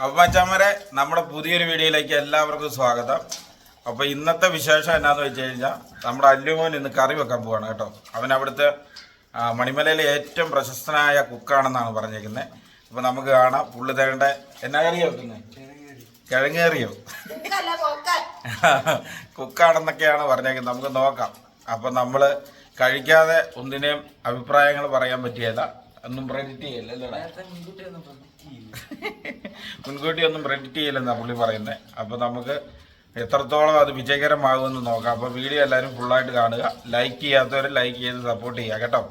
അമ്മച്ചാമരെ നമ്മുടെ പുതിയൊരു വീഡിയോയിലേക്ക് എല്ലാവർക്കും സ്വാഗതം. അപ്പോൾ ഇന്നത്തെ വിശേഷം എന്നാന്ന് വെച്ച് കഴിഞ്ഞാൽ നമ്മുടെ അല്ലുമോൻ ഇന്ന് കറി വെക്കാൻ പോവാണ് കേട്ടോ. അവൻ അവിടുത്തെ മണിമലയിലെ ഏറ്റവും പ്രശസ്തനായ കുക്കാണെന്നാണ് പറഞ്ഞേക്കുന്നത്. അപ്പോൾ നമുക്ക് കാണാം പുള്ളി തേണ്ട എന്നാ കറിയോ വെക്കുന്നത്, കിഴങ്ങേറിയോ കുക്കാണെന്നൊക്കെയാണ് പറഞ്ഞേക്കുന്നത്. നമുക്ക് നോക്കാം. അപ്പം നമ്മൾ കഴിക്കാതെ ഒന്നിനെയും അഭിപ്രായങ്ങൾ പറയാൻ പറ്റിയല്ല, ഒന്നും പ്രെഡിക്റ്റ് ചെയ്യല്ല അല്ലേ, മുൻകൂട്ടി ഒന്നും പ്രെഡിക്റ്റ് ചെയ്യില്ലെന്നാണ് പുള്ളി പറയുന്നത്. അപ്പോൾ നമുക്ക് എത്രത്തോളം അത് വിജയകരമാകുമെന്ന് നോക്കാം. അപ്പോൾ വീഡിയോ എല്ലാവരും ഫുള്ളായിട്ട് കാണുക. ലൈക്ക് ചെയ്യാത്തവർ ലൈക്ക് ചെയ്ത് സപ്പോർട്ട് ചെയ്യുക കേട്ടോ.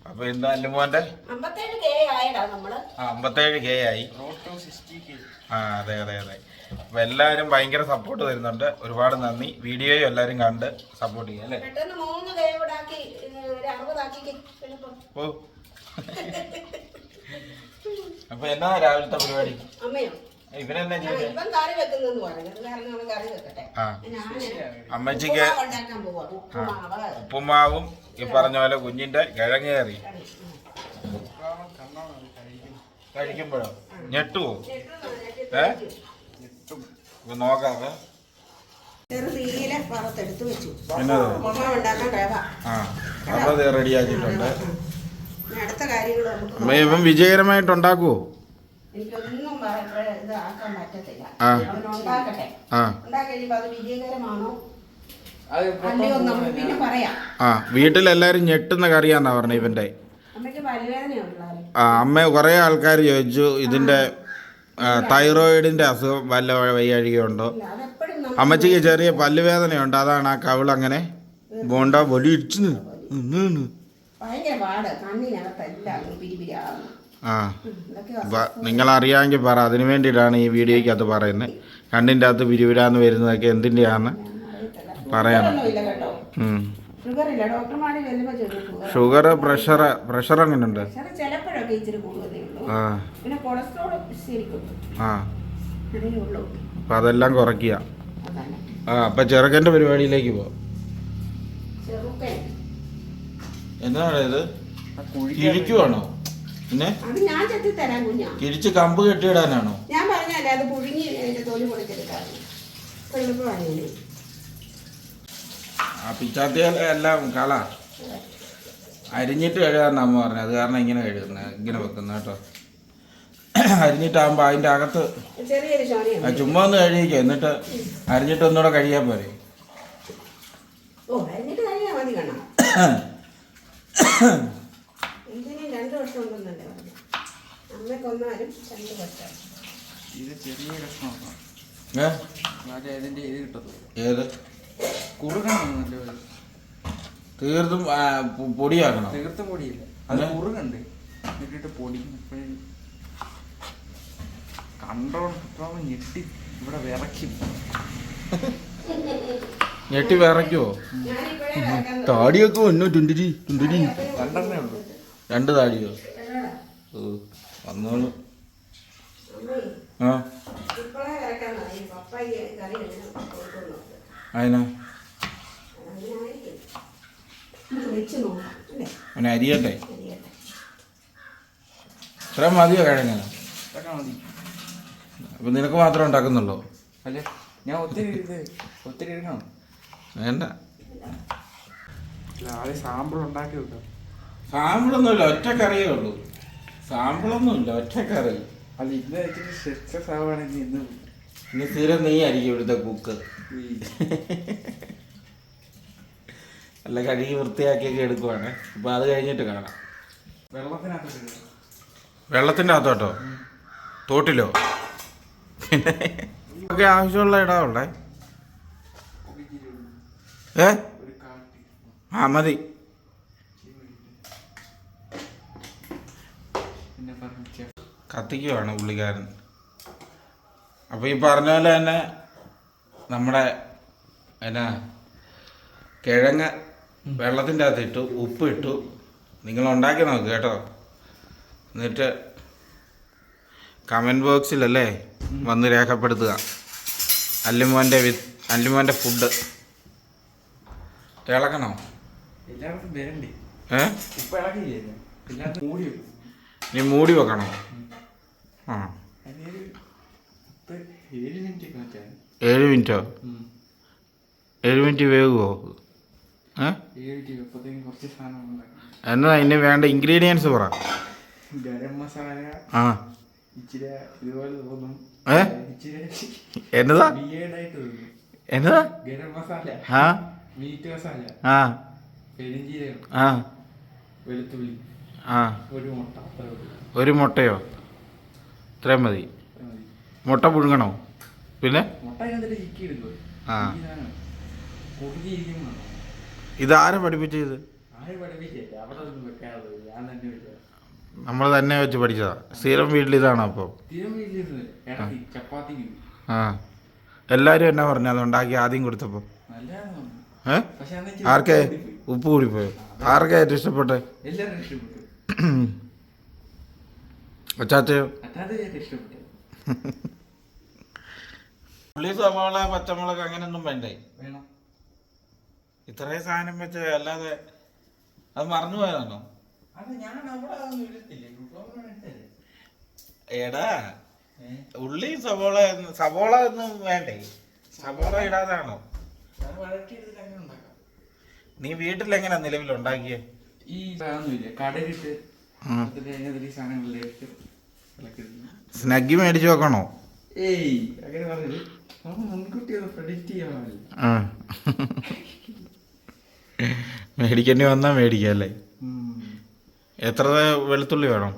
അപ്പോൾ ഇന്ന് അല്ലുമോൻ്റെ 57K ആയി. അതെ അതെ അതെ. അപ്പോൾ എല്ലാവരും ഭയങ്കര സപ്പോർട്ട് തരുന്നുണ്ട്. ഒരുപാട് നന്ദി. വീഡിയോയും എല്ലാവരും കണ്ട് സപ്പോർട്ട് ചെയ്യുക അല്ലേ. ഓ അപ്പൊ എന്നാ രാവിലത്തെ പരിപാടി? ഇവനെന്നാ അമ്മച്ചിക്ക് ഉപ്പുമാവും ഈ പറഞ്ഞ പോലെ കുഞ്ഞിന്റെ കിഴങ്ങ് കറി കഴിക്കുമ്പോഴോ ഞെട്ടുവോ? നോക്കാതെ അത് റെഡിയാക്കിയിട്ടുണ്ട്. ഇവൻ വിജയകരമായിട്ട് ഉണ്ടാക്കുവോ? വീട്ടിലെല്ലാരും ഞെട്ടുന്ന കറിയാന്നാ പറഞ്ഞ ഇവന്റെ. അമ്മ കുറെ ആൾക്കാർ ചോദിച്ചു ഇതിന്റെ തൈറോയിഡിന്റെ അസുഖം വല്ല വയ്യാഴികയുണ്ടോ? അമ്മച്ചിക്ക് ചെറിയ പല്ലുവേദനയുണ്ട്, അതാണ് ആ കവിളങ്ങനെ ബോണ്ട പൊടി ഇടിച്ചു. നിങ്ങൾ അറിയാമെങ്കിൽ പറ, അതിനു വേണ്ടിയിട്ടാണ് ഈ വീഡിയോയ്ക്കകത്ത് പറയുന്നത്. കണ്ണിൻ്റെ അകത്ത് പിരിവിടാന്ന് വരുന്നതൊക്കെ എന്തിൻ്റെയാന്ന് പറയണം. ഷുഗർ, പ്രഷർ എങ്ങനെയുണ്ട്? അപ്പം അതെല്ലാം കുറയ്ക്കുക. അപ്പം ചെറുക്കൻ്റെ പരിപാടിയിലേക്ക് പോവാം. എന്താണ് ഇത്, കിഴിക്കുവാണോ? പിന്നെ കിഴിച്ച് കമ്പ് കെട്ടിയിടാനാണോ? ഞാൻ പറഞ്ഞല്ലേ അത് പുഴുങ്ങി തോലി പൊളിച്ചെടുക്കാറ്. ആ പിച്ചാത്തിയാൽ എല്ലാം കള അരിഞ്ഞിട്ട് കഴുകാന്ന് അമ്മ പറഞ്ഞു. അത് കാരണം ഇങ്ങനെ കഴുകുന്നത്, ഇങ്ങനെ വെക്കുന്നത് കേട്ടോ. അരിഞ്ഞിട്ടാകുമ്പോൾ അതിൻ്റെ അകത്ത് ചുമ്മാ ഒന്ന് കഴുകിക്കുക, എന്നിട്ട് അരിഞ്ഞിട്ട് ഒന്നുകൂടെ കഴിയാൻ പോരെ. ഏത് തീർത്തും പൊടിയാക്കണം? തീർത്തും പൊടിയില്ല, അത് കുറുകുണ്ട് എന്നിട്ട് പൊടി കണ്ടോ ഞെട്ടി ഇവിടെ വിറയ്ക്കും. ഞെട്ടി വിറയ്ക്കുവോ? താടിയൊക്കെ വന്നു. ടുണ്ടിരി രണ്ടെണ്ണേ ഉള്ളൂ. 2 താടിയോ? വന്നോളൂ. അതിനാ അവനെ അരിയട്ടെ. ഇത്ര മതിയോ കിഴങ്ങ? അപ്പൊ നിനക്ക് മാത്രമേ ഉണ്ടാക്കുന്നുള്ളൂ? അല്ലേ, ഞാൻ ഒത്തിരി എടുക്കണം. വേണ്ട, ആദ്യം സാമ്പിൾ ഉണ്ടാക്കി വെക്കാം. സാമ്പിളൊന്നുമില്ല, ഒറ്റ കറിയേ ഉള്ളൂ. സാമ്പിളൊന്നുമില്ല, ഒറ്റ കറി. അല്ല, ഇന്ന് വെച്ചിട്ട് സക്സസ് ആവുകയാണെങ്കിൽ ഇന്ന് സ്ഥിരം നീ ആയിരിക്കും ഇവിടുത്തെ കുക്ക്. അല്ല, കഴുകി വൃത്തിയാക്കിയൊക്കെ എടുക്കുവാണ്. അപ്പൊ അത് കഴിഞ്ഞിട്ട് കാണാം. വെള്ളത്തിൻ്റെ അകത്തോട്ടോ? തോട്ടിലോ? ഒക്കെ ആവശ്യമുള്ള ഇടാവുള്ളേ. മതി. കത്തിക്കുവാണ് പുള്ളിക്കാരൻ. അപ്പോൾ ഈ പറഞ്ഞ പോലെ തന്നെ നമ്മുടെ എന്നാ കിഴങ്ങ് വെള്ളത്തിൻ്റെ അകത്ത് ഇട്ടു, ഉപ്പ് ഇട്ടു. നിങ്ങൾ ഉണ്ടാക്കി നോക്ക് കേട്ടോ. എന്നിട്ട് കമൻറ്റ് ബോക്സിലല്ലേ വന്ന് രേഖപ്പെടുത്തുക. അല്ലുമോൻ്റെ ഫുഡ് ഇളക്കണോ? എല്ലാവർക്കും വരണ്ടേ? ഉപ്പ് ഇളക്കി നീ മൂടി വെക്കണോ? ആ 7 മിനിറ്റ് ഒക്കെ വെച്ചാൽ 7 മിനിറ്റോ? 7 മിനിറ്റ് വേകുമോ? 7 മിനിറ്റ് അപ്പോഴത്തേക്കും കുറച്ച് സാധനം ഉണ്ടാക്കാം. എന്നാ അതിന് വേണ്ട ഇൻഗ്രീഡിയൻസ് പറ. ഗരം മസാല, ആ ഇച്ചിരി ഇതുപോലെ തോന്നും. ഇച്ചിരി എന്നതാ ബിയേഡായിട്ട് തോന്നും. എന്നതാ? ഗരം മസാല, ആ മീറ്റ് മസാല, ആ പെരിഞ്ചീരകം, ആ വെളുത്തുള്ളി, ആ ഒരു മുട്ട. അത്രേ ഉള്ളൂ. ഒരു മുട്ടയോ? ഇത്രയും മതി. അത്രേ മതി. മുട്ട പുഴുങ്ങണോ? പിന്നെ മുട്ട അതിനകത്ത് ചിക്കി എടുക്കുക. ആ കുടുങ്ങിയിരിക്കുന്നു. ഇതാരെ പഠിപ്പിച്ചത്? ആരും പഠിപ്പിച്ചില്ല. അവിടെ ഒന്നും വെക്കാതെ ഞാൻ തന്നെ വെക്കുക. നമ്മൾ തന്നെ വെച്ച് പഠിച്ചതാ. സ്ഥിരം വീട്ടിൽ ഇതാണോ അപ്പോൾ? സ്ഥിരം വീട്ടിലിരുന്ന് ഇടയ്ക്ക് ചപ്പാത്തിക്ക് ആ എല്ലാവരും എന്നാ പറഞ്ഞു അത് ഉണ്ടാക്കി ആദ്യം കൊടുത്തപ്പോൾ? നല്ലതാണെന്ന് തോന്നുന്നു. പക്ഷെ അന്ന് ഇച്ചിരി ആർക്കേ കൂടിപ്പോയി. ഉപ്പ് കൂടിപ്പോയോ? ആർക്കാ ഏറ്റവും ഇഷ്ടപ്പെട്ടെ? എല്ലാവരും ഇഷ്ടപ്പെട്ടു. അച്ചാച്ചയോ? അതാത് ഇഷ്ടപ്പെട്ടു. ഉള്ളി, സവാള, പച്ചമുളക് അങ്ങനെയൊന്നും വേണ്ടേ? വേണം. ഇത്രയും സാധനം വെച്ച് അല്ലാതെ അത് മറന്നു പോയതാണോ? അത് ഞാൻ അവിടെ അതൊന്നും ഇടത്തില്ലേ. ഇട്ടല്ലേ. എടാ ഉള്ളി സവോള ഒന്നും വേണ്ടേ? സവോള ഇടാതാണോ? ഞാൻ വഴറ്റിയെടുത്തിട്ട് അങ്ങനെ ഉണ്ടാക്കാം. നീ വീട്ടിലെങ്ങനെ നിലവിൽ ഉണ്ടാക്കിയേ? ഈ സാധനമൊന്നുമില്ല. കടലിട്ട് അതിനകത്ത് ഈ സാധനങ്ങളിലേക്ക് ഇളക്കിടുന്നു. സ്നഗ്ഗി മേടിച്ചു വെക്കണോ? ഏയ് അങ്ങനെ പറഞ്ഞത് നമുക്ക് മുൻകൂട്ടി ഒന്ന് പ്രെഡിക്റ്റ് ചെയ്യാൻ പാടില്ല. ആ മേടിക്കേണ്ടി വന്നാ മേടിക്കാം അല്ലേ? എത്ര വെളുത്തുള്ളി വേണം?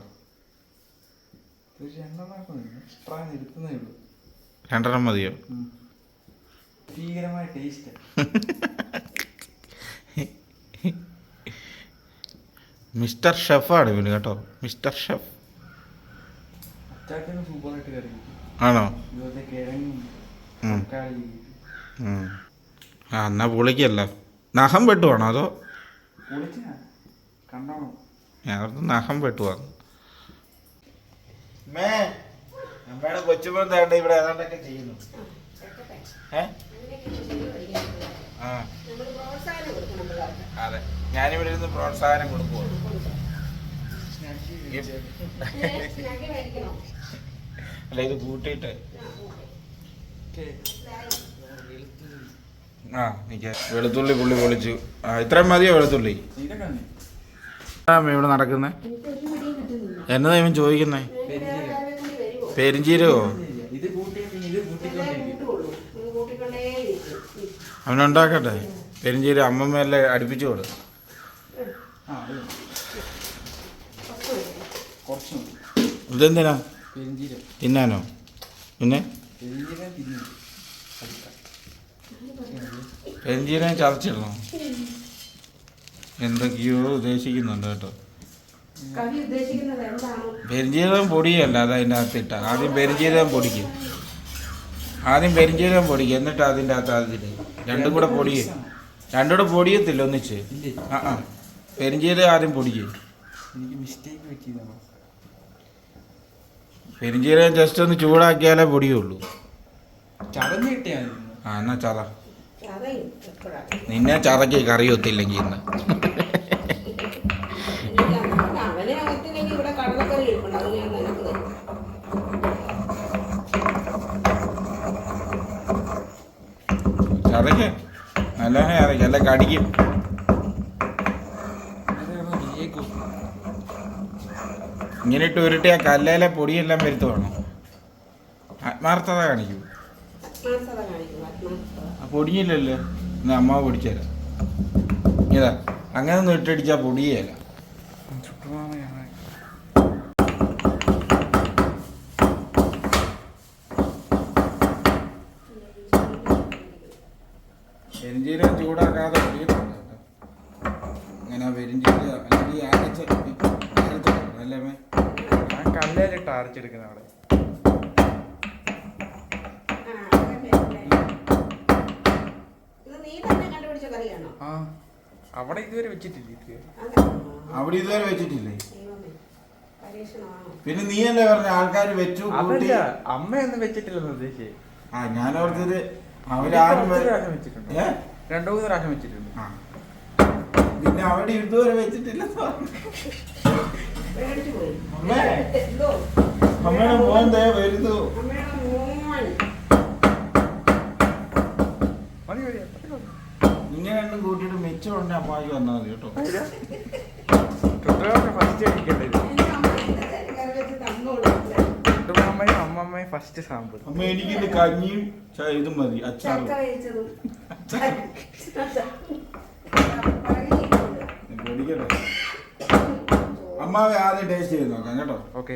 ഒരു 2 സ്ട്രാൻ എടുക്കുന്നേ ഉള്ളൂ. 2 മതിയോ? ഭീകരമായ ടേസ്റ്റ്. മിസ്റ്റർ ഷെഫാണ് ഇവന് കേട്ടോ. മിസ്റ്റർ ഷെഫ് അച്ചാച്ചന് സൂപ്പറായിട്ട് കറി കിട്ടും. ആണോ? ഇതുപോലെ കിഴങ്ങും തക്കാളി. ആ എന്നാ പുളിക്കല്ല. നഖം വെട്ടുവാണോ അതോ? പൊളിച്ചാ കണ്ടോണം. ഞങ്ങൾക്ക് നഖം വെട്ടുവാണ്. അമ്മയുടെ കൊച്ചുമോൻ തേണ്ട ഇവിടെ ഏതാണ്ടൊക്കെ ചെയ്യുന്നു. ആ അതെ, ഞാനിവിടെ ഇരുന്ന് പ്രോത്സാഹനം കൊടുക്കുവാണ്. അല്ല ഇത് കൂട്ടിയിട്ട് ആ എനിക്ക് വെളുത്തുള്ളി പുള്ളി പൊളിച്ചു. ആ ഇത്രയും മതിയോ വെളുത്തുള്ളി? ഇതൊക്കെ മതി. ഇവിടെ നടക്കുന്നേ എന്നതാ ഇവൻ ചോദിക്കുന്നേ? പെരിഞ്ചീരകോ? ഇത് കൂട്ടിയിട്ട് ഇത് കൂട്ടിക്കൊണ്ടിരിക്കും. അവനുണ്ടാക്കട്ടെ. പെരിഞ്ചീരകം അമ്മമ്മയെല്ലാം അടുപ്പിച്ചു കൊടു. കുറച്ച് മതി. ഇതെന്തിനാ? പെരിഞ്ചീരകം തിന്നാനോ? പിന്നെ പെരിഞ്ചീരകം തിന്നു. പെരിഞ്ചീരകം ചതച്ചിടണോ? എന്തൊക്കെയോ ഉദ്ദേശിക്കുന്നുണ്ട് കേട്ടോ. പെരിഞ്ചീരകം പൊടിയല്ല അത് അതിൻ്റെ അകത്തിട്ട. ആദ്യം പെരിഞ്ചീരകം പൊടിക്കും. എന്നിട്ട് അതിൻ്റെ അകത്ത് അതിൽ രണ്ടും കൂടെ പൊടിയും. രണ്ടും കൂടെ പൊടിയത്തില്ല ഒന്നിച്ച്. ആ ആ പെരിഞ്ചീരകം ആദ്യം പൊടിക്കും. എനിക്ക് മിസ്റ്റേക്ക് പറ്റിയതാണ്. പെരിഞ്ചീരകം ജസ്റ്റ് ഒന്ന് ചൂടാക്കിയാലേ പൊടിയുള്ളൂ. ചതഞ്ഞ് കിട്ടിയാൽ ആ എന്നാ ചത. നിന്നെ ചതയ്ക്ക് കറി ഒത്തില്ലെങ്കിൽ ഇന്ന്. അവനെ അകത്തില്ലെങ്കിൽ ഇവിടെ കടലക്കറി ഇരിപ്പുണ്ട്. അത് ഞാൻ നിനക്ക് തരും. ചതയ്ക്ക് നല്ലോണം ചതയ്ക്ക്, അല്ല കടിക്കും. ഇങ്ങനെ ഇട്ട് ഉരുട്ടി ആ കല്ലേലെ പൊടിയെല്ലാം വരുത്ത് വേണം. ആത്മാർത്ഥത കാണിക്കൂ. ആ പൊടിയില്ലല്ലോ. എന്നാ അമ്മ പൊടിച്ചേരാം. ഇതാ അങ്ങനെ ഒന്നും ഇട്ടടിച്ചാൽ പൊടിയേല. പെരിഞ്ചീരകം ചൂടാക്കാതെ പൊടിയിട്ടുണ്ട് കേട്ടോ. ഇങ്ങനെ പെരിഞ്ചീരകം അല്ലെങ്കിൽ അല്ലേ? ഞാൻ കല്ലേലിട്ട് അരച്ചെടുക്കുന്ന അവിടെ. ആ അവിടെ ഇതുവരെ വെച്ചിട്ടില്ല. അവിടെ ഇതുവരെ വെച്ചിട്ടില്ലേ? പിന്നെ നീയല്ലേ പറഞ്ഞ ആൾക്കാർ വെച്ചു കൂട്ടി. അമ്മയൊന്നും വെച്ചിട്ടില്ലെന്ന് ഉദ്ദേശിച്ചേ. ആ ഞാനോർത്തത് അവരാരും വെച്ചിട്ടുണ്ട്. 2-3 പ്രാവശ്യം വെച്ചിട്ടുണ്ട്. പിന്നെ അവിടെ ഇതുവരെ വെച്ചിട്ടില്ല. അമ്മയുടെ മോൻ ദേ വരുന്നു. വെച്ച ഉടനെ അമ്മായിക്ക് വന്നാൽ മതി കേട്ടോ. ഫസ്റ്റ് കഴിക്കേണ്ടത് എന്റെ അമ്മ ഇന്നത്തെ കറി വെച്ച് തന്നോളൂ. കുട്ടുമാമയും അമ്മമ്മയും ഫസ്റ്റ് സാമ്പിൾ. അമ്മ എനിക്കിത് കഞ്ഞിയും ഇതും മതി, അച്ചാറും. ചക്ക വേവിച്ചതും പൊടിക്കട്ടെ. അമ്മാവെ ആദ്യം ടേസ്റ്റ് ചെയ്ത് നോക്കാം കേട്ടോ. ഓക്കെ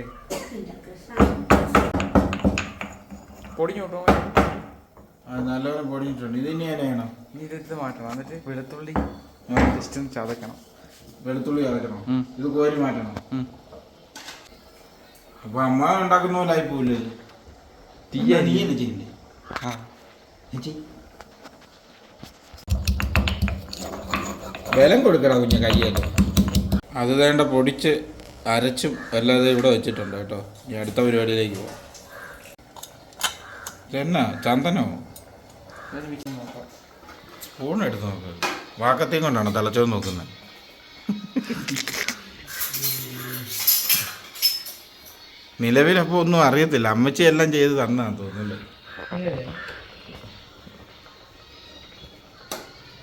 പൊടിഞ്ഞോട്ടോ. അത് നല്ലപോലെ പൊടിഞ്ഞിട്ടുണ്ട്. ഇത് ഇനി ചെയ്യണം. ഇനി ഇതെടുത്ത് മാറ്റണം. എന്നിട്ട് വെളുത്തുള്ളി ജസ്റ്റ് ഒന്ന് ചതക്കണം. വെളുത്തുള്ളി ചതക്കണം. ഇത് കോരി മാറ്റണം. അപ്പൊ അമ്മ ഉണ്ടാക്കുന്ന പോലെ ആയിപ്പോയില്ലേ ഇത്? നീ എന്ത് ചെയ്യില്ലേ? ബലം കൊടുക്കണം കുഞ്ഞ കയ്യൊക്കെ. അത് വേണ്ട പൊടിച്ച് അരച്ചും അല്ലാതെ ഇവിടെ വെച്ചിട്ടുണ്ട് കേട്ടോ. ഇനി അടുത്ത പരിപാടിയിലേക്ക് പോവാം. ഇതെന്നാ ചന്ദനോ? സ്പൂൺ എടുത്ത് നോക്ക്. വാക്കത്തെയും കൊണ്ടാണ് തിളച്ചോന്ന് നോക്കുന്നത്. നിലവിലപ്പോൾ ഒന്നും അറിയത്തില്ല. അമ്മച്ചി എല്ലാം ചെയ്ത് തന്നാന്ന് തോന്നുന്നല്ലേ.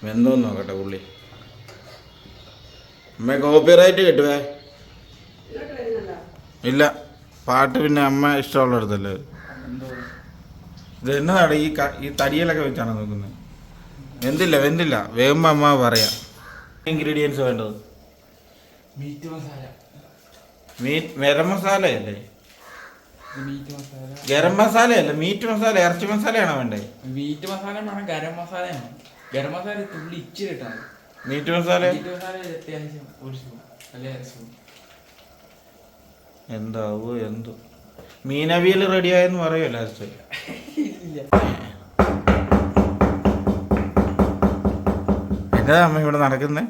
വെന്തോന്ന് നോക്കട്ടെ ഉള്ളി. അമ്മ കോപ്പിറൈറ്റ് കിട്ടുവേ? ഇല്ല, പാട്ട് പിന്നെ അമ്മ ഇഷ്ടമുള്ള അടുത്തല്ലേ. ഇത് എന്നതാണ് ഈ തടിയിലൊക്കെ വെച്ചാണ് നോക്കുന്നത്. വെന്തില്ല. വേകുമ്പോൾ അമ്മ പറയാം. ഇൻഗ്രീഡിയൻസ് വേണ്ടത് മീറ്റ് മസാല, ഗരം മസാലയല്ലേ? മീറ്റ് മസാല, ഗരം മസാലയല്ല, മീറ്റ് മസാല, ഇറച്ചി മസാലയാണോ വേണ്ടേ? മീറ്റ് മസാല വേണം. ഗരം മസാല വേണം. ഗരം മസാല തുള്ളി ഇച്ചിരി ഇട്ടാൽ മീറ്റ് മസാല അത്യാവശ്യം ഒരു സ്പൂൺ അല്ലെ അര സ്പൂൺ. എന്താവോ എന്തോ. മീനവിയൽ റെഡിയായെന്ന് പറയുമോ ലാസ്റ്റ്? എന്താ അമ്മ ഇവിടെ നടക്കുന്നേ?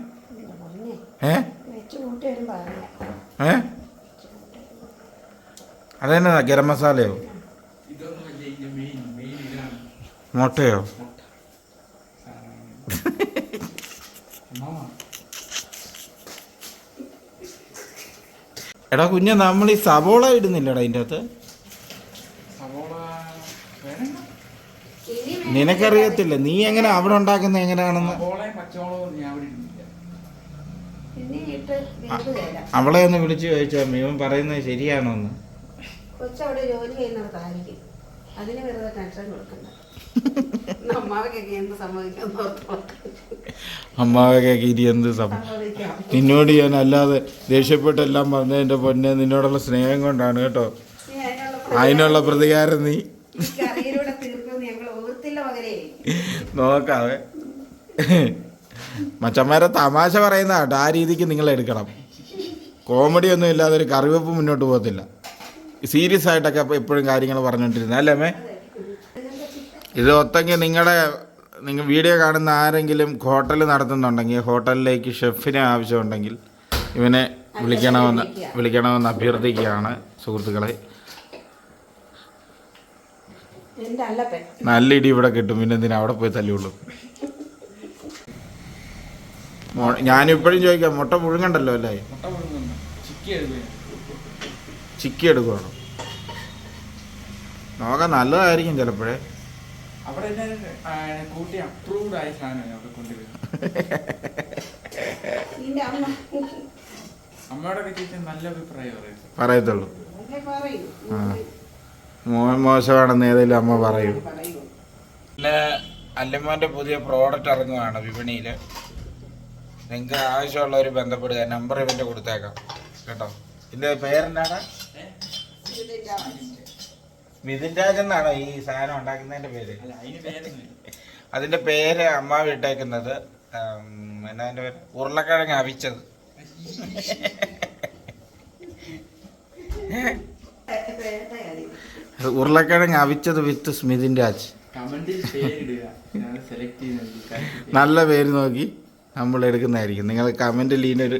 അതെന്നാ ഗരം മസാലയോ മുട്ടയോ? എടാ കുഞ്ഞ, നമ്മൾ ഈ സവോള ഇടുന്നില്ലടാ ഇതിൻ്റെ അകത്ത്. നിനക്കറിയത്തില്ല, നീ എങ്ങനെ അവിടെ ഉണ്ടാക്കുന്ന എങ്ങനെയാണെന്ന്. അവളെ ഒന്ന് വിളിച്ചു ചോദിച്ചോ ഇവൻ പറയുന്നത് ശരിയാണോ എന്ന്. കൊച്ചവിടെ ജോലി ചെയ്യുന്നതായിരിക്കും, അതിന് വെറുതെ ടെൻഷൻ കൊടുക്കണ്ട. അമ്മാവൊക്കെ എന്ത് സംഭവിക്കാൻ അമ്മാവൊക്കെ ഇനി എന്ത് സംഭവിക്കാം. നിന്നോട് ഞാൻ അല്ലാതെ ദേഷ്യപ്പെട്ടെല്ലാം പറഞ്ഞതിൻ്റെ പൊന്നെ നിന്നോടുള്ള സ്നേഹം കൊണ്ടാണ് കേട്ടോ. അതിനുള്ള പ്രതികാരം നീ നോക്കാവേ. മച്ചന്മാരെ തമാശ പറയുന്ന കേട്ടോ, ആ രീതിക്ക് നിങ്ങൾ എടുക്കണം. കോമഡി ഒന്നും ഇല്ലാതെ ഒരു കറിവെപ്പ് മുന്നോട്ട് പോകത്തില്ല. സീരിയസ് ആയിട്ടൊക്കെ എപ്പോഴും കാര്യങ്ങൾ പറഞ്ഞുകൊണ്ടിരുന്നത് അല്ലേ അമ്മേ? ഇത് ഒത്തങ്കിൽ നിങ്ങൾ വീഡിയോ കാണുന്ന ആരെങ്കിലും ഹോട്ടൽ നടത്തുന്നുണ്ടെങ്കിൽ ഹോട്ടലിലേക്ക് ഷെഫിനെ ആവശ്യമുണ്ടെങ്കിൽ ഇവനെ വിളിക്കണമെന്ന് അഭ്യർത്ഥിക്കുകയാണ് സുഹൃത്തുക്കളെ. നല്ല ഇടി ഇവിടെ കിട്ടും, പിന്നെ എന്തിനാ അവിടെ പോയി തല്ലുള്ളൂ. ഞാനിപ്പോഴും ചോദിക്കാം, മുട്ട പുഴുങ്ങണ്ടല്ലോ അല്ലേ? ചിക്കി എടുക്കുവാണോ? നോക്കാം, നല്ലതായിരിക്കും ചിലപ്പോഴേ. പറയത്തുള്ളൂ. മോൻ മോശമാണെന്ന് ഏതെങ്കിലും അമ്മ പറയും. പിന്നെ അല്ലമ്മോൻ്റെ പുതിയ പ്രോഡക്റ്റ് ഇറങ്ങുകയാണ് വിപണിയിൽ. നിങ്ങൾക്ക് ആവശ്യമുള്ളവർ ബന്ധപ്പെടുക. നമ്പർ ഇവൻ്റെ കൊടുത്തേക്കാം കേട്ടോ. ഇതിൻ്റെ പേരെന്താണ്? മിഥുൻ രാജ് എന്നാണോ ഈ സാധനം ഉണ്ടാക്കുന്നതിൻ്റെ പേര്? അതിൻ്റെ പേര് അമ്മ ഇട്ടേക്കുന്നത് എന്നാ അതിൻ്റെ പേര്? ഉരുളക്കിഴങ്ങ് അവിച്ചത്. ഉരുളക്കിഴങ്ങ് അവിച്ചത് വിത്ത് സ്മിഥിൻ രാജ്. നല്ല പേര് നോക്കി നമ്മൾ എടുക്കുന്നതായിരിക്കും. നിങ്ങൾ കമൻറ്റിൽ ഇതിനൊരു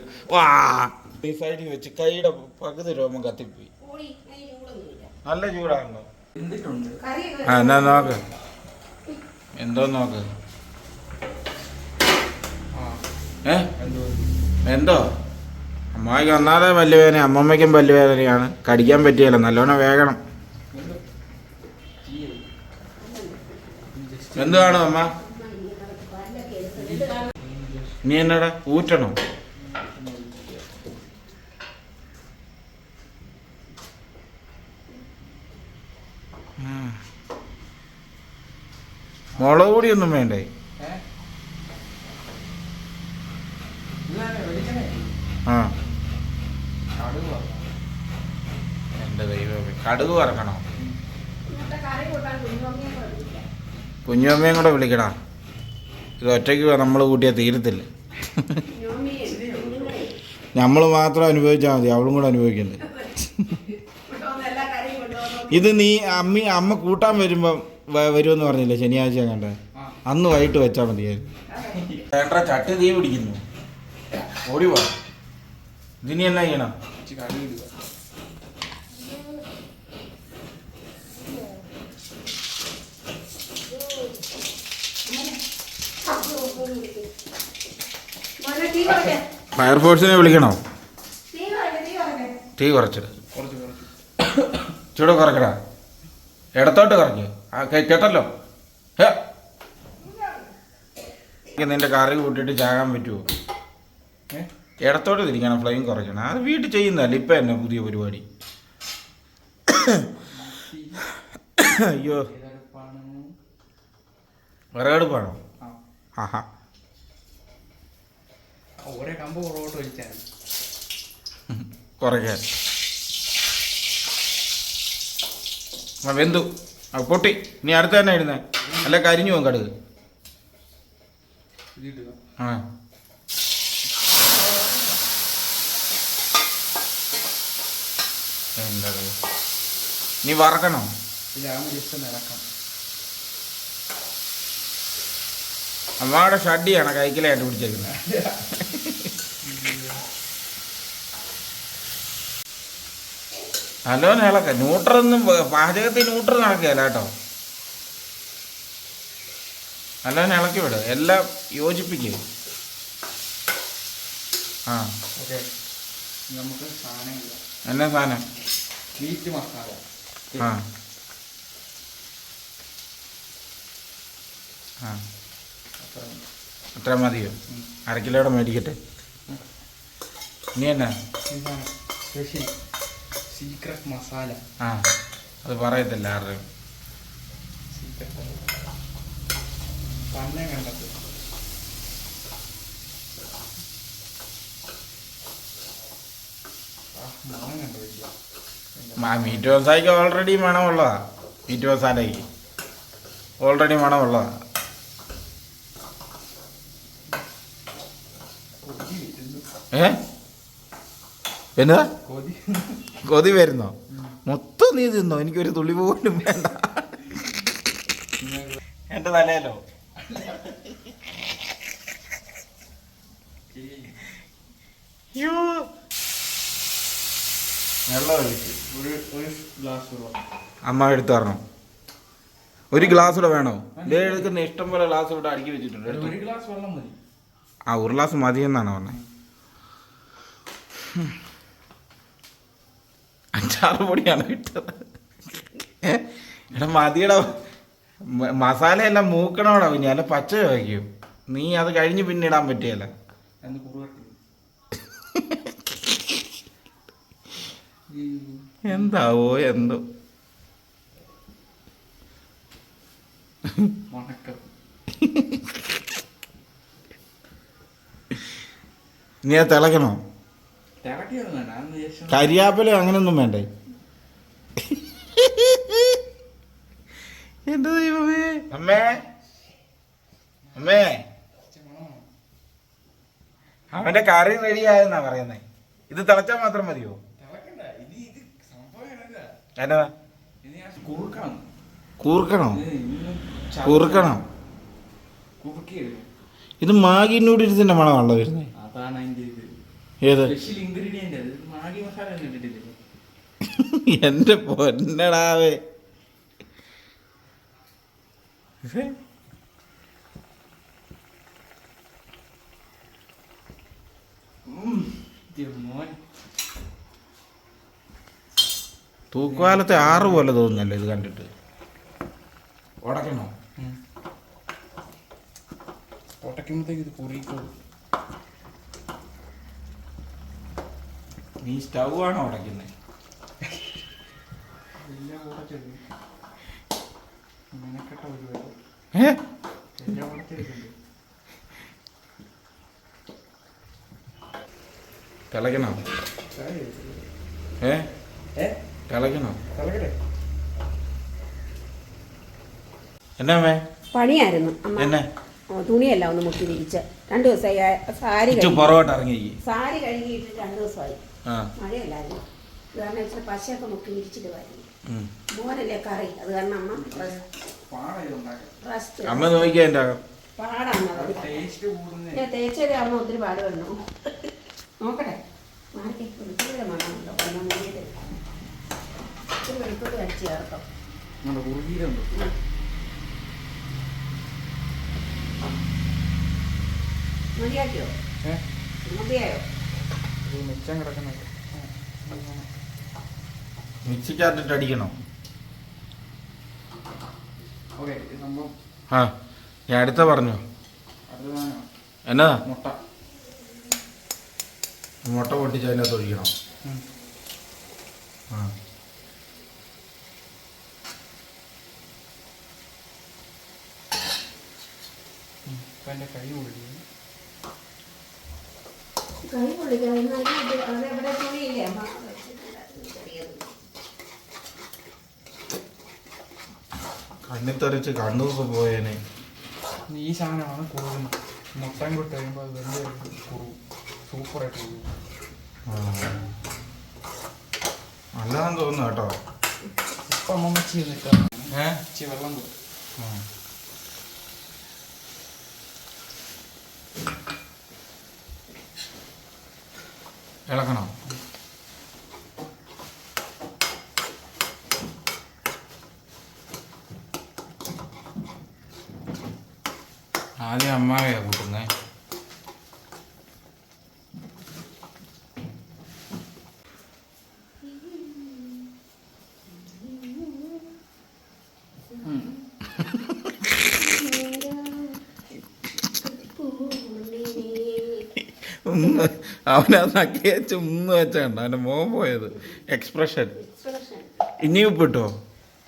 സൈഡിൽ വെച്ച് കൈയുടെ പകുതി രോമം കത്തിപ്പോയി. നല്ല ചൂടാണല്ലോ. ആ എന്നാ നോക്ക്, എന്തോ നോക്ക്. എന്തോ അമ്മായിക്ക് ഒന്നാതെ പല്ലുവേദന, അമ്മമ്മയ്ക്കും പല്ലുവേദനയാണ്. കടിക്കാൻ പറ്റിയല്ല, നല്ലോണം വേഗണം. എന്തുവാണോ അമ്മ? നീ എന്നടാ ഊറ്റണോ? മുളക് പൊടിയൊന്നും വേണ്ടേ? ആ എൻ്റെ ദൈവമേ, കടുക് വറക്കണോ? കുഞ്ഞമ്മയും കൂടെ വിളിക്കടാ. ഇത് ഒറ്റയ്ക്ക് നമ്മൾ കൂട്ടിയാൽ തീരത്തില്ല. നമ്മൾ മാത്രം അനുഭവിച്ചാൽ മതി, അവളും കൂടെ അനുഭവിക്കുന്നത്. ഇത് നീ അമ്മ കൂട്ടാൻ വരുമ്പം വരുമെന്ന് പറഞ്ഞില്ലേ ശനിയാഴ്ച കണ്ട, അന്ന് വൈകിട്ട് വെച്ചാൽ മതിയായിരുന്നു. വേണ്ട, ചട്ടി തീ പിടിക്കുന്നു. ഓടി പോ. ഇതിനി എന്നാ ചെയ്യണം? ഫയർഫോഴ്സിനെ വിളിക്കണോ? തീ കുറച്ചിട്. ചൂട് കുറക്കടാ. ഇടത്തോട്ട് കുറയ്ക്ക്. ആ കേട്ടല്ലോ. നിന്റെ കറി കൂട്ടിയിട്ട് ചാകാൻ പറ്റുമോ? ഇടത്തോട്ട് തിരിക്കണം, ഫ്ലെയിം കുറയ്ക്കണം. അത് വീട്ടിൽ ചെയ്യുന്നതല്ല, ഇപ്പം തന്നെ പുതിയ പരിപാടി. അയ്യോ, വിറകടുപ്പാണോ? ആഹാ, കുറയ്ക്കാൻ വെന്തു പൊട്ടി. ഇനി അടുത്ത് തന്നെ ഇടുന്നേ, അല്ല കരിഞ്ഞു പോകും കടുക്. ആ എന്താ നീ വറക്കണോ? അമ്മയുടെ ഷഡിയാണ് കൈക്കിലായിട്ട് പിടിച്ചേക്കുന്നത്. ഹലോ ഇളക്ക. ന്യൂട്രൊന്നും പാചകത്തിൽ ന്യൂട്രൽ നടക്കുകയല്ല കേട്ടോ. നല്ലോണം ഇളക്കി വിട്, എല്ലാം യോജിപ്പിക്കുക. ആ നമുക്ക് സാധനം എന്നാ സാധനം? മീറ്റ് മസാല. ആ ആ അത്ര മതിയോ? അര കിലോയുടെ മേടിക്കട്ടെ. ഇനി എന്നാ? Special secret masala. ആ അത് പറയത്തില്ല ആരുടെയും. തന്നെ കണ്ടത് മണം കണ്ടു. മീറ്റ് മസാലയ്ക്ക് ഓൾറെഡി മണമുള്ളതാ. മീറ്റ് മസാലയ്ക്ക് ഓൾറെഡി മണമുള്ളതാ. എന്നതാ കൊതി വരുന്നോ? മൊത്തം നീ തിന്നോ, എനിക്കൊരു തുള്ളി പോലും വേണ്ട. എന്റെ തലയല്ലോ. വെള്ളം ഒഴിച്ച് ഒരു ഗ്ലാസ് വെള്ളം അമ്മ എടുത്തു തരണം. ഒരു ഗ്ലാസ് കൂടെ വേണോ? ഇതേ എടുക്കുന്ന ഇഷ്ടം പോലെ ഗ്ലാസ് ഇവിടെ അടുക്കി വെച്ചിട്ടുണ്ട്. ഒരു ഗ്ലാസ് വെള്ളം മതി. ആ ഒരു ഗ്ലാസ് മതി എന്നാണ് പറഞ്ഞത്. 5-6 പൊടിയാണ് ഇട്ടത്. എടാ മതിയുടെ മസാലയെല്ലാം മൂക്കണോടാ പിന്നെ, അല്ല പച്ച വയ്ക്കും. നീ അത് കഴിഞ്ഞ് പിന്നെ ഇടാൻ പറ്റിയല്ല. എന്താവോ എന്തോ. നീ അത് തിളക്കണോ? കരിയാപ്പില അങ്ങനെയൊന്നും വേണ്ടേ? എന്താ ദൈവമേ. അമ്മേ അമ്മേ, അവന്റെ കറി റെഡിയായെന്നാ പറയുന്നേ. ഇത് തിളച്ചാൽ മാത്രം മതിയോ? എന്നതാ കൂർക്കണോ? കുറുക്കണം. ഇത് മാഗി നൂഡിൽസിന്റെ മണമാണല്ലോ വരുന്നത്. ഏത്? എന്റെ പൊന്നടാവേ. തൂക്കുപാലത്തെ 6 പോലെ തോന്നുന്നല്ലോ ഇത് കണ്ടിട്ട്. ഉടക്കണോ? ഉടക്കുമ്പോഴത്തേക്ക് ഇത് കുറിക്കോ. നീ സ്റ്റൗ ആണോ ഉടയ്ക്കുന്നത്? തിളയ്ക്കണോ? തിളയ്ക്കണോ? എന്നാ പണിയായിരുന്നു അമ്മ. എന്നെ തുണിയല്ല ഒന്ന് മുക്കി തിരിച്ച് 2 ദിവസമായി. സാരി പുറകോട്ട് ഇറങ്ങി. സാരി കഴുകിയിട്ട് 2 ദിവസമായി. ആ മഴയല്ലായിരുന്നു. അത് കാരണം ഇച്ചിരി പശയൊക്കെ മുക്കി വിരിച്ചിട്ട് വാരി. മോനല്ലേ കറി, അത് കാരണം അമ്മ റെസ്റ്റ്. അമ്മ നോക്കിയാ എന്റെ പാടാണ് ഞാൻ തേച്ചൊരു അമ്മ ഒത്തിരി പാട് വന്നു. നോക്കട്ടെ മാറ്റി വെളുത്തുള്ളിയുടെ മണമുണ്ടോ? ഇച്ചിരി വെളുത്തുള്ളി അടിച്ച് ചേർക്കാം. മതിയാക്കിയോ? മതിയായോ? മിക്സിക്കകത്തിട്ട് അടിക്കണോ? ആ ഞാൻ അടുത്ത പറഞ്ഞോ. എന്നാ മുട്ട പൊട്ടിച്ച് അതിനകത്ത് ഒഴിക്കണം. ആ കൈ പൊള്ളിക്കണം. അതെവിടെ തുണിയില്ലേ അമ്മ വെച്ചിട്ടുണ്ടായിരുന്നു ചെറിയത്. കണ്ണിൽ തെറിച്ച് കണ്ണൂർക്ക് പോയേനെ. ഈ സാധനമാണ് കുറുകുന്നത്. മുട്ടയും കൂട്ട് കഴിയുമ്പോൾ അത് വലിയ കുറുകും. സൂപ്പറായിട്ട് കുറുകും. നല്ലതാന്ന് തോന്നുന്നു കേട്ടോ. ഇപ്പം അമ്മ ചെയ്തിട്ട് വെള്ളം കൊടുക്കും. ഇളക്കണോ? ആദ്യം അമ്മാവയാ കൂട്ടുന്നേ. അവനത് നക്കിയച്ച് വെച്ചാണ്ട് അവൻ്റെ മോൻ പോയത് എക്സ്പ്രഷൻ. ഇനി ഉപ്പിട്ടോ?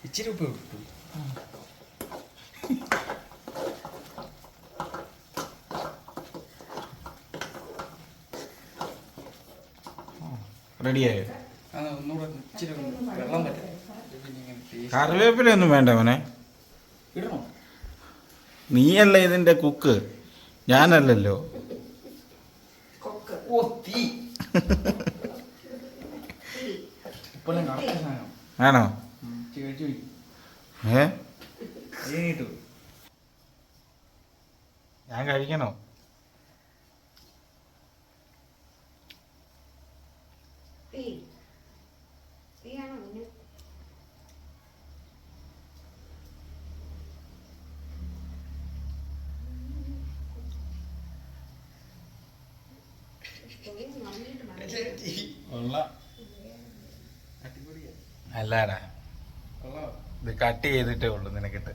ഇച്ചിരി ഉപ്പ് കിട്ടും. റെഡിയായോ? ഒന്നുകൂടെ ഇച്ചിരി വെള്ളം പറ്റും. കറിവേപ്പിലൊന്നും വേണ്ട അവനെ. ഇടണോ? നീയല്ല ഇതിന്റെ കുക്ക്, ഞാനല്ലല്ലോ. ആണോ? ഞാൻ കഴിക്കണോ? അല്ലാടാ, ഇത് കട്ട് ചെയ്തിട്ടേ ഉള്ളു നിനക്കിട്ട്.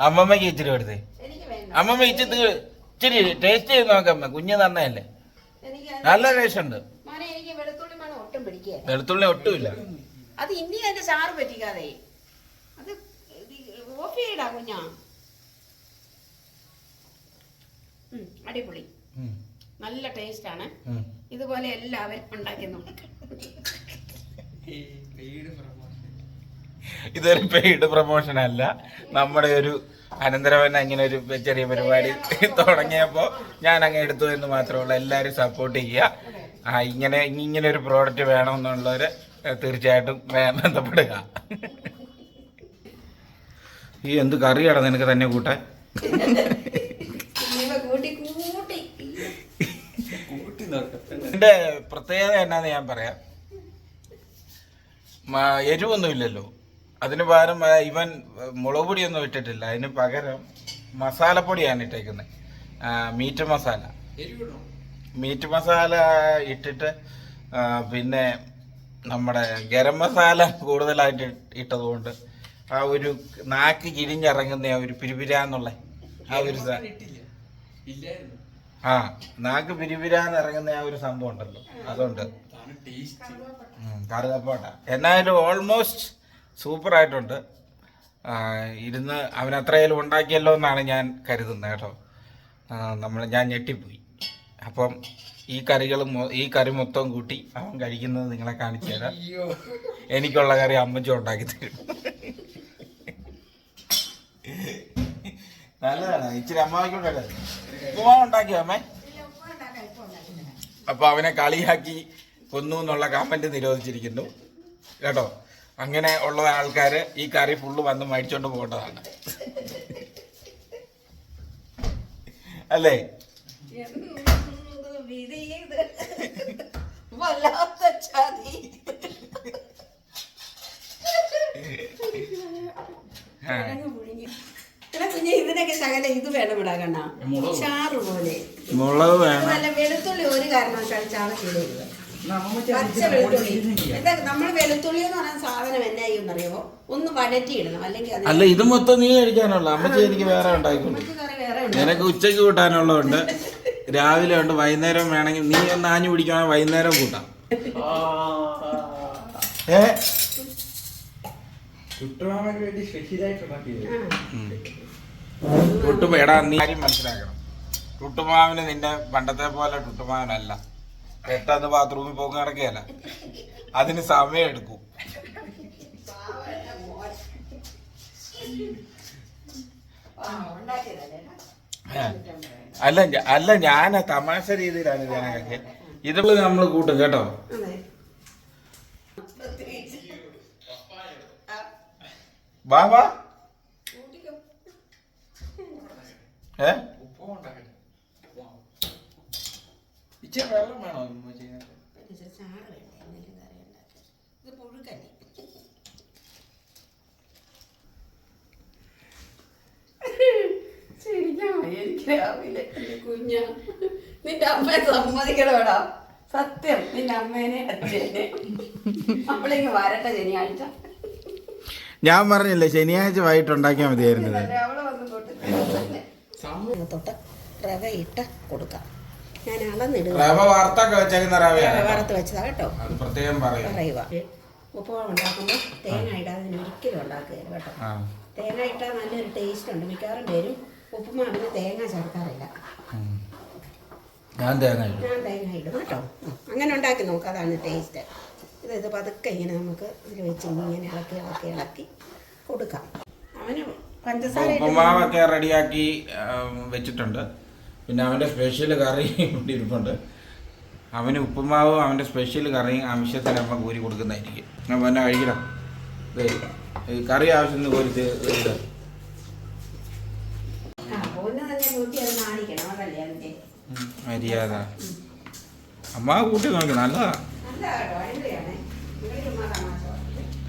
അമ്മമ്മക്ക് ഇച്ചിരി കൊടുത്തേ. അമ്മമ്മ ഇച്ചിരി ടേസ്റ്റ് ചെയ്ത് നോക്കമ്മ. കുഞ്ഞ് നന്നല്ലേ, നല്ല ടേസ്റ്റ് ഉണ്ട്. വെളുത്തുള്ളി ഒട്ടുമില്ല. അത് ഇനി അതിന്റെ ചാറ് പറ്റിക്കാതെ അത് ഓഫ് ചെയ്യടാ കുഞ്ഞാ. അടിപൊളി, നല്ല ടേസ്റ്റ് ആണ്. ഇതുപോലെ എല്ലാവരും ഉണ്ടാക്കി നോക്കാം. ഇതൊരു പെയ്ഡ് പ്രൊമോഷൻ അല്ല, നമ്മുടെ ഒരു അനന്തരവൻ ഇങ്ങനെ ഒരു ചെറിയ പരിപാടി തുടങ്ങിയപ്പോൾ ഞാൻ അങ്ങ് എടുത്തു എന്ന് മാത്രമേ ഉള്ളൂ. എല്ലാവരും സപ്പോർട്ട് ചെയ്യുക. ഇങ്ങനെ ഒരു പ്രോഡക്റ്റ് വേണമെന്നുള്ളവർ തീർച്ചയായിട്ടും ബന്ധപ്പെടുക. ഈ എന്ത് കറിയാടാ നിനക്ക് തന്നെ കൂട്ടാൻ? ഇതിന്റെ പ്രത്യേകത എന്നാന്ന് ഞാൻ പറയാം. എരിവൊന്നും ഇല്ലല്ലോ. അതിന് പകരം ഇവൻ മുളക് പൊടിയൊന്നും ഇട്ടിട്ടില്ല. അതിന് പകരം മസാലപ്പൊടിയാണ് ഇട്ടേക്കുന്നത്. മീറ്റ് മസാല ഇട്ടിട്ട് പിന്നെ നമ്മുടെ ഗരം മസാല കൂടുതലായിട്ട് ഇട്ടതുകൊണ്ട് ആ ഒരു നാക്ക് കിഴിഞ്ഞിറങ്ങുന്ന ആ ഒരു പിരിപിരാന്നുള്ള ആ ഒരു ഇല്ലായിരുന്നു. ആ നാക്ക് പിരിപിരാന്ന് ഇറങ്ങുന്ന ആ ഒരു സംഭവം ഉണ്ടല്ലോ അതുകൊണ്ട് അതാണ് ടേസ്റ്റ്. കറുകപ്പോട്ട എന്നായാലും ഓൾമോസ്റ്റ് സൂപ്പറായിട്ടുണ്ട്. ഇരുന്ന് അവൻ അത്രയായാലും ഉണ്ടാക്കിയല്ലോ എന്നാണ് ഞാൻ കരുതുന്നത് കേട്ടോ. ഞാൻ ഞെട്ടിപ്പോയി. അപ്പം ഈ കറി മൊത്തം കൂട്ടി അവൻ കഴിക്കുന്നത് നിങ്ങളെ കാണിച്ചു തരാം. എനിക്കുള്ള കറി അമ്മച്ചി ഉണ്ടാക്കി തരും. നല്ലതാണ്. ഇച്ചിരി അമ്മാവിക്കൂടെ ഉപ്പുമാവ് ഉണ്ടാക്കിയോ അമ്മേ? അപ്പൊ അവനെ കളിയാക്കി കൊന്നു എന്നുള്ള കമന്റ് നിരോധിച്ചിരിക്കുന്നു കേട്ടോ. അങ്ങനെ ഉള്ള ആൾക്കാര് ഈ കറി ഫുള്ള് വന്ന് മേടിച്ചോണ്ട് പോകേണ്ടതാണ് അല്ലേ? ഇതിനൊക്കെ ശകലം ഇത് വേണം ഇടാ കണ്ണ ചാറ് പോലെ മുളക് വേണം. നല്ല വെളുത്തുള്ളി ഒരു കാരണവശാലും ചാളക്കിടരുത്. പച്ച വെളുത്തുള്ളി നമ്മൾ വെളുത്തുള്ളി എന്ന് പറയുന്ന സാധനം എന്നാ ചെയ്യുന്നറിയോ, ഒന്ന് വഴറ്റിയിടണം. അല്ലെങ്കിൽ അല്ല ഇത് മൊത്തം നീ കഴിക്കാനുള്ള അമ്മച്ചി എനിക്ക് വേറെ ഉണ്ടായിക്കോളൂ. നിനക്ക് ഉച്ചക്ക് കൂട്ടാനുള്ളതുണ്ട്, രാവിലെ ഉണ്ട്, വൈകുന്നേരം വേണമെങ്കിൽ നീ ഒന്ന് ആഞ്ഞു പിടിക്കുകയാണെങ്കിൽ വൈകുന്നേരം കൂട്ടാം. ചുട്ടുമാമയ്ക്ക് വേണ്ടി സ്പെഷ്യലായിട്ട് ഉണ്ടാക്കിയത്. എടാ നീ കാര്യം മനസ്സിലാക്കണം. ടുട്ടുമാവിന് നിന്റെ പണ്ടത്തെ പോലെ ടുട്ടുമാവനല്ല. പെട്ടെന്ന് ബാത്റൂമിൽ പോകാൻ കിടക്കുകയല്ല, അതിന് സമയം എടുക്കും. അല്ല ഞാൻ തമാശ രീതിയിലാണ് ഞാനൊക്കെ ഇത് നമ്മൾ കൂട്ടും കേട്ടോ. ബാബാ ഇച്ചിരി വെള്ളം വേണോ? കുഞ്ഞ നിന്റെ അമ്മയെ സമ്മതിക്കണോടാ. സത്യം നിന്റെ അമ്മേനെ അച്ഛനെ നമ്മളിങ്ങ് വരട്ടെ ശനിയാഴ്ച. ഞാൻ പറഞ്ഞില്ലേ ശനിയാഴ്ച വൈകിട്ട് ഉണ്ടാക്കിയാൽ മതിയായിരുന്നത്. തൊട്ട് റവ ഇട്ട് കൊടുക്കാം. ഞാൻ അളന്നിടുക. റവ വറുത്തൊക്കെ വെച്ചേക്കുന്ന റവയാണ്, വറുത്ത് വെച്ചതാ കേട്ടോ. അത് പ്രത്യേകം പറയുക. ഉപ്പുമാവ് ഉണ്ടാക്കുമ്പോൾ തേങ്ങ ഇടാതെ ഒരിക്കലും ഉണ്ടാക്കുകയില്ല കേട്ടോ. തേങ്ങ ഇട്ടാൽ നല്ലൊരു ടേസ്റ്റ് ഉണ്ട്. മിക്കവാറും പേരും ഉപ്പുമാവിന് തേങ്ങ ചേർക്കാറില്ല. ഞാൻ തേങ്ങ ഇടും കേട്ടോ. അങ്ങനെ ഉണ്ടാക്കി നോക്കാം, അതാണ് ടേസ്റ്റ്. ഇത് പതുക്കെ ഇങ്ങനെ നമുക്ക് ഇതിൽ വെച്ച് ഇങ്ങനെ ഇളക്കി കൊടുക്കാം. അവന് പഞ്ചസാര ഉപ്പുമാവൊക്കെ റെഡിയാക്കി വെച്ചിട്ടുണ്ട്. പിന്നെ അവൻ്റെ സ്പെഷ്യൽ കറി ഇവിടെ ഇരിപ്പുണ്ട്. അവന് ഉപ്പുമാവും അവൻ്റെ സ്പെഷ്യൽ കറിയും ആവശ്യത്തിന് അമ്മ കോരി കൊടുക്കുന്നതായിരിക്കും. അപ്പം എന്നെ കഴിക്കണം. കറി ആവശ്യത്തിന് കോരി മര്യാദ അമ്മ കൂട്ടി നോക്കി. നല്ലതാ.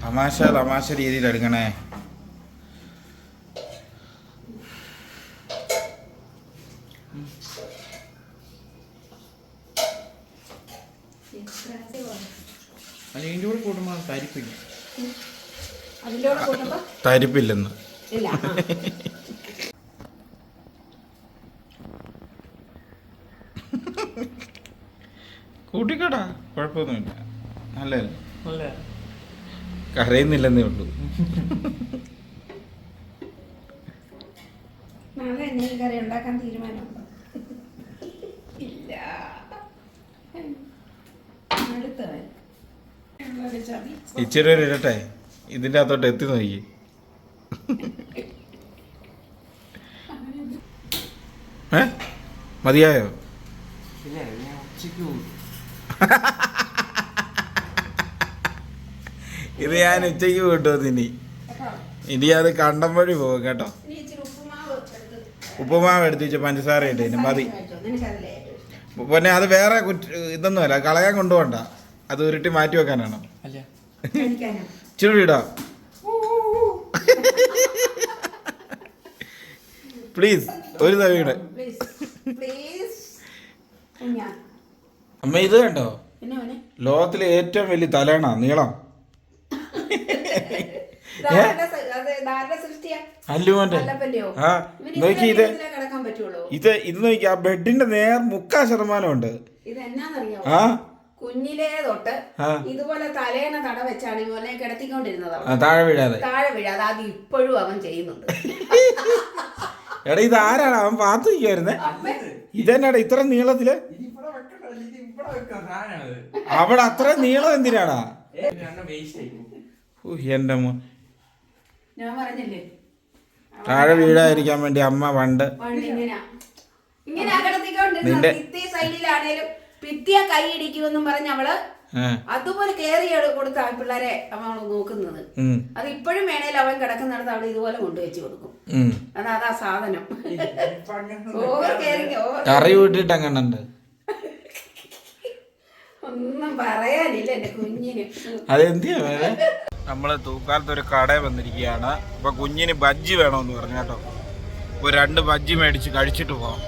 തമാശ രീതിയിൽ എടുക്കണേ. അതിൻ്റെ കൂടെ കൂടുമ്പോൾ തരിപ്പില്ല. തരിപ്പില്ലെന്ന് കൂട്ടിക്കടാ, കുഴപ്പമൊന്നുമില്ല. നല്ലതല്ലേ? കരയുന്നില്ലെന്നേ ഉള്ളൂ. നാളെ എന്തെങ്കിലും കറി ഉണ്ടാക്കാൻ തീരുമാനമുണ്ടോ? ഇല്ല. ഇച്ചിരി ഒരു ഇരട്ടെ ഇതിൻ്റെ അകത്തോട്ട് എത്തി നോക്കി. മതിയായോ? ഇത് ഞാൻ ഉച്ചയ്ക്ക് കൂട്ടുമോ? ഇനി അത് കണ്ടം വഴി പോകും കേട്ടോ. ഉപ്പുമാവ് എടുത്ത് വെച്ച് പഞ്ചസാര ഇട്ടേന് മതി. പിന്നെ അത് വേറെ ഇതൊന്നുമല്ല, കളയാൻ കൊണ്ടുപോകണ്ട. അത് ഉരുട്ടി മാറ്റി വെക്കാനാണോ? ഇച്ചിരി ഇടാം പ്ലീസ്. ഒരു തവിയുടെ അമ്മ ഇത് കണ്ടോ? ലോകത്തിലെ ഏറ്റവും വലിയ തലയാണ നീളം. അത് ആരുടെ സൃഷ്ടിയാ? അല്ലുമോന്റെ. വല്ലപ്പന്റെയോ? ആ നോക്കി ഇത് കിടക്കാൻ പറ്റുള്ളൂ. ഇത് നോക്കി, ആ ബെഡിന്റെ നേർ 40% ഉണ്ട്. ഇത് എന്നാന്നറിയാമോ? ആ കുഞ്ഞിലേ തൊട്ട് ആ. ഇതുപോലെ തലേണ തട വെച്ചാണ് ഇവനെ കിടത്തിക്കൊണ്ടിരുന്നത്. താഴെ വീഴാതെ. താഴെ വീഴാതെ അത് ഇപ്പോഴും അവൻ ചെയ്യുന്നുണ്ട്. എടാ ഇത് ആരാണ് അവൻ പാത്തു വയ്ക്കുവായിരുന്നേ? ഇതെന്നാടാ ഇത്ര നീളത്തില്? അവിടെ അത്ര നീളം എന്തിനാടാ? എന്റെ ഞാൻ പറഞ്ഞില്ലേ താഴെ വീഴാതിരിക്കാൻ വേണ്ടി അമ്മ പണ്ട് ഇങ്ങനെ കിടത്തിക്കൊണ്ടിരുന്നത്. ഭിത്തി സൈഡിലാണേലും ഭിത്തിയ കൈ ഇടിക്കുമെന്നും പറഞ്ഞ് അവള് അതുപോലെ കയറി കൊടുത്ത പിള്ളേരെ അവൾ നോക്കുന്നത്. അത് ഇപ്പോഴും വേണേലും അവൻ കിടക്കുന്നിടത്ത് അവൾ ഇതുപോലെ കൊണ്ടുവച്ച് കൊടുക്കും. അതാ സാധനം. കറി വിട്ടിട്ട് അങ്ങനെ ഒന്നും പറയാനില്ല എന്റെ കുഞ്ഞിന്. അതെന്തിയാ നമ്മള് തൂക്കാലത്ത് ഒരു കടയിൽ വന്നിരിക്കുകയാണ്. അപ്പൊ കുഞ്ഞിന് ബജ്ജി വേണമെന്ന് പറഞ്ഞു കേട്ടോ. ഇപ്പൊ 2 ബജ്ജി മേടിച്ച് കഴിച്ചിട്ട് പോവാം.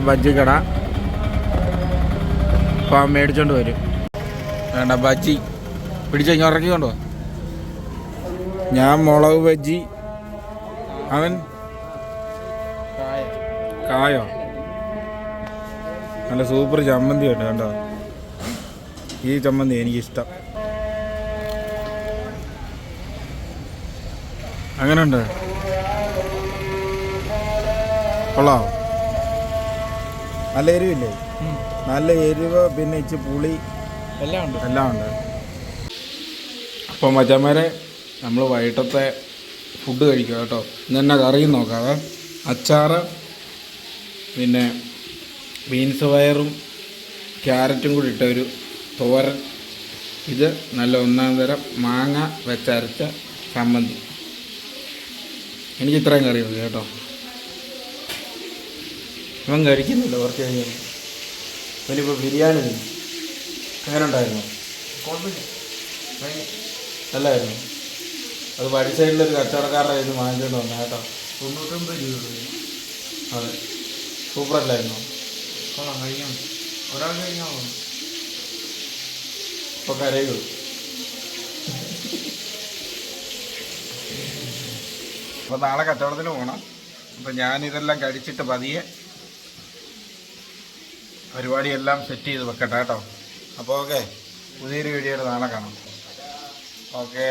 ബജ്ജി കട അപ്പൊ മേടിച്ചോണ്ട് വരും. വേണ്ട ബജ്ജി പിടിച്ച് ഉറക്കിക്കൊണ്ടോ. ഞാൻ മുളക് ബജ്ജി, അവൻ കായോ. നല്ല സൂപ്പർ ചമ്മന്തി ഉണ്ട് കേട്ടോ. ഈ ചമ്മന്തി എനിക്കിഷ്ടം. അങ്ങനെ ഉണ്ട്, കൊള്ളാം. നല്ല എരിവില്ലേ? നല്ല എരിവ്, പിന്നെ ഇച്ചിരി പുളി എല്ലാം ഉണ്ട്. അപ്പം മച്ചന്മാരെ നമ്മൾ വൈകിട്ടത്തെ ഫുഡ് കഴിക്കുക കേട്ടോ. ഇന്നെന്നെ കറിയും നോക്കാവേ. അച്ചാറ്, പിന്നെ ബീൻസ് പയറും ക്യാരറ്റും കൂടി ഇട്ട ഒരു തോരൻ. ഇത് നല്ല 1-ാം തരം മാങ്ങ വെച്ചരച്ച ചമ്മന്തി. എനിക്ക് ഇത്രയും കറി മതി കേട്ടോ. ഇവൻ കഴിക്കുന്നില്ല കുറച്ച് കഴിഞ്ഞാൽ. ഇവനിപ്പോൾ ബിരിയാണി തിന്നു. അങ്ങനെ ഉണ്ടായിരുന്നു? അല്ലായിരുന്നു. അത് വഴി സൈഡിലൊരു കച്ചവടക്കാരുടെ കയ്യിൽ നിന്ന് വാങ്ങിച്ചുകൊണ്ട് വന്ന കേട്ടോ. 99 രൂപ. അതെ, സൂപ്പറല്ലായിരുന്നു. കഴിക്കാം, ഒരാൾ കഴിക്കാൻ. ഇപ്പോൾ കരയൂ. അപ്പോൾ നാളെ കച്ചവടത്തിന് പോകണം. അപ്പോൾ ഞാനിതെല്ലാം കഴിച്ചിട്ട് പതിയെ പരിപാടിയെല്ലാം സെറ്റ് ചെയ്ത് വെക്കട്ടെ കേട്ടോ. അപ്പോൾ ഓക്കെ, പുതിയൊരു വീഡിയോയുടെ നാളെ കാണാം. ഓക്കെ.